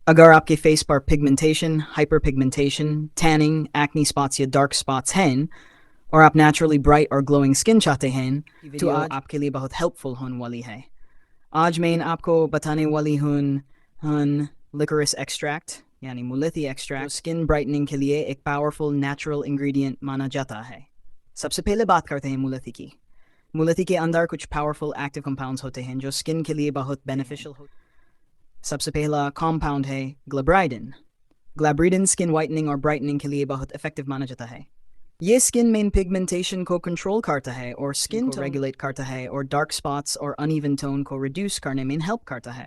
अगर आपके फेस पर pigmentation, hyperpigmentation, tanning, acne spots या डार्क स्पॉट्स हैं और आप नेचुरली ब्राइट और ग्लोइंग स्किन चाहते हैं तो आज आपके लिए बहुत हेल्पफुल होने वाली है। आज मैं आपको बताने वाली हूँ लिकोरिस एक्सट्रैक्ट यानी मुलैठी एक्सट्रैक्ट स्किन ब्राइटनिंग के लिए एक पावरफुल नेचुरल इंग्रेडिएंट माना जाता है। सबसे पहले बात करते हैं मुलैठी की। मुलैठी के अंदर कुछ पावरफुल एक्टिव कंपाउंड्स होते हैं जो स्किन के लिए बहुत बेनिफिशियल होते हैं। सबसे पहला कंपाउंड है ग्लिसरीन। ग्लिसरीन स्किन वाइटनिंग और ब्राइटनिंग के लिए बहुत इफेक्टिव माना जाता है। ये स्किन में पिगमेंटेशन को कंट्रोल करता है और स्किन को रेगुलेट करता है और डार्क स्पॉट्स और अनइवन टोन को रिड्यूस करने में हेल्प करता है।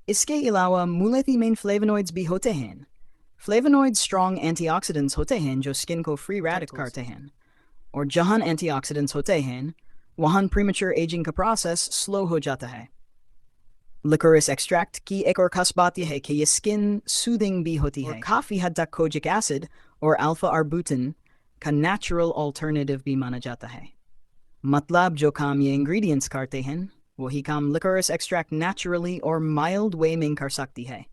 इसके अलावा मुलैठी में फ्लेवोनॉइड्स भी होते हैं। फ्लेवोनॉइड्स स्ट्रॉन्ग एंटीऑक्सीडेंट्स होते हैं जो स्किन को फ्री रेडिकल्स करते हैं और जहां एंटीऑक्सीडेंट्स होते हैं वहां प्रीमेच्योर एजिंग का प्रोसेस स्लो हो जाता है। लिकोरिस एक्सट्रैक्ट की एक और खास बात यह है कि ये स्किन सूदिंग भी होती है। काफ़ी हद तक कोजिक एसिड और अल्फा आर्बुटिन का नेचुरल अल्टरनेटिव भी माना जाता है। मतलब जो काम ये इंग्रेडिएंट्स करते हैं वही काम लिकोरिस एक्सट्रैक्ट नेचुरली और माइल्ड वे में कर सकती है।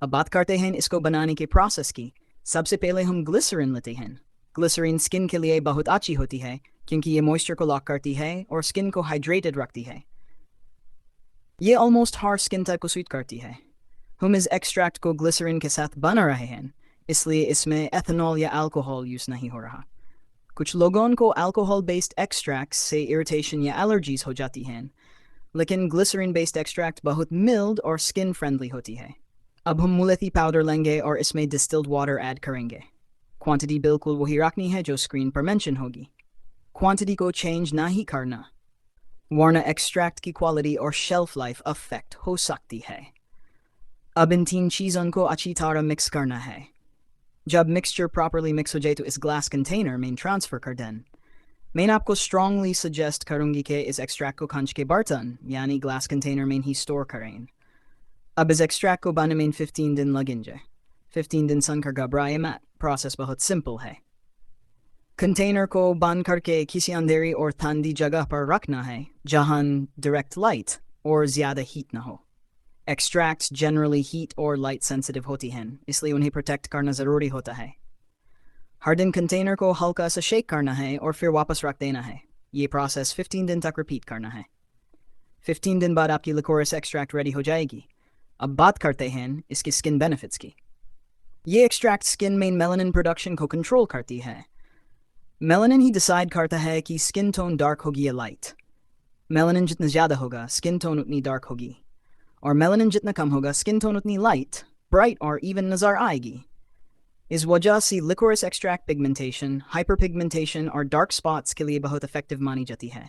अब बात करते हैं इसको बनाने के प्रोसेस की। सबसे पहले हम ग्लिसरीन लेते हैं। ग्लिसरीन स्किन के लिए बहुत अच्छी होती है क्योंकि ये मॉइस्चर को लॉक करती है और स्किन को हाइड्रेटेड रखती है। ये ऑलमोस्ट हर स्किन टाइप को सूट करती है। हम इस एक्सट्रैक्ट को ग्लिसरीन के साथ बना रहे हैं इसलिए इसमें एथेनॉल या अल्कोहल यूज़ नहीं हो रहा। कुछ लोगों को अल्कोहल बेस्ड एक्सट्रैक्ट से इरिटेशन या एलर्जीज हो जाती हैं, लेकिन ग्लिसरीन बेस्ड एक्सट्रैक्ट बहुत मिल्ड और स्किन फ्रेंडली होती है। अब हम मुलैठी पाउडर लेंगे और इसमें डिस्टिल्ड वाटर ऐड करेंगे। क्वांटिटी बिल्कुल वही रखनी है जो स्क्रीन पर मेंशन होगी। क्वांटिटी को चेंज ना ही करना वरना एक्सट्रैक्ट की क्वालिटी और शेल्फ लाइफ अफेक्ट हो सकती है। अब इन तीन चीज़ों को अच्छी तरह मिक्स करना है। जब मिक्सचर प्रॉपरली मिक्स हो जाए तो इस ग्लास कंटेनर में ट्रांसफ़र कर दें। मैं आपको स्ट्रांगली सजेस्ट करूंगी कि इस एक्सट्रैक्ट को कांच के बर्तन यानी ग्लास कंटेनर में ही स्टोर करें। अब इस एक्सट्रैक्ट को बनने में 15 दिन लगेंगे। 15 दिन संकर घबराए मत, प्रोसेस बहुत सिंपल है। कंटेनर को बंद करके किसी अंधेरी और ठंडी जगह पर रखना है जहां डायरेक्ट लाइट और ज़्यादा हीट ना हो। एक्सट्रैक्ट्स जनरली हीट और लाइट सेंसिटिव होती हैं इसलिए उन्हें प्रोटेक्ट करना ज़रूरी होता है। हर दिन कंटेनर को हल्का सा शेक करना है और फिर वापस रख देना है। ये प्रोसेस 15 दिन तक रिपीट करना है। 15 दिन बाद आपकी लिकोरिस एक्सट्रैक्ट रेडी हो जाएगी। अब बात करते हैं इसकी स्किन बेनिफिट्स की। ये एक्सट्रैक्ट स्किन में मेलानिन प्रोडक्शन को कंट्रोल करती है। मेलानिन ही डिसाइड करता है कि स्किन टोन डार्क होगी या लाइट। मेलानिन जितना ज़्यादा होगा स्किन टोन उतनी डार्क होगी और मेलानिन जितना कम होगा स्किन टोन उतनी लाइट, ब्राइट और इवन नज़र आएगी। इस वजह से लिकोरिस एक्सट्रैक्ट पिगमेंटेशन, हाइपरपिगमेंटेशन और डार्क स्पॉट्स के लिए बहुत इफेक्टिव मानी जाती है।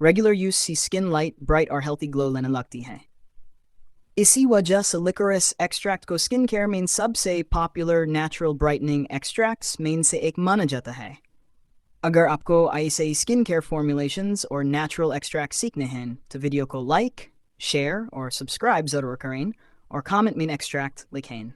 रेगुलर यूज से स्किन लाइट, ब्राइट और हेल्थी ग्लो लेने लगती है। इसी वजह से लिकोरिस एक्सट्रैक्ट को स्किन केयर में सबसे पॉपुलर नेचुरल ब्राइटनिंग एक्सट्रैक्ट्स में से एक माना जाता है। अगर आपको ऐसे स्किन केयर फॉर्मुलेशंस और नेचुरल एक्सट्रैक्ट सीखने हैं तो वीडियो को लाइक, शेयर और सब्सक्राइब ज़रूर करें और कमेंट में एक्सट्रैक्ट लिखें।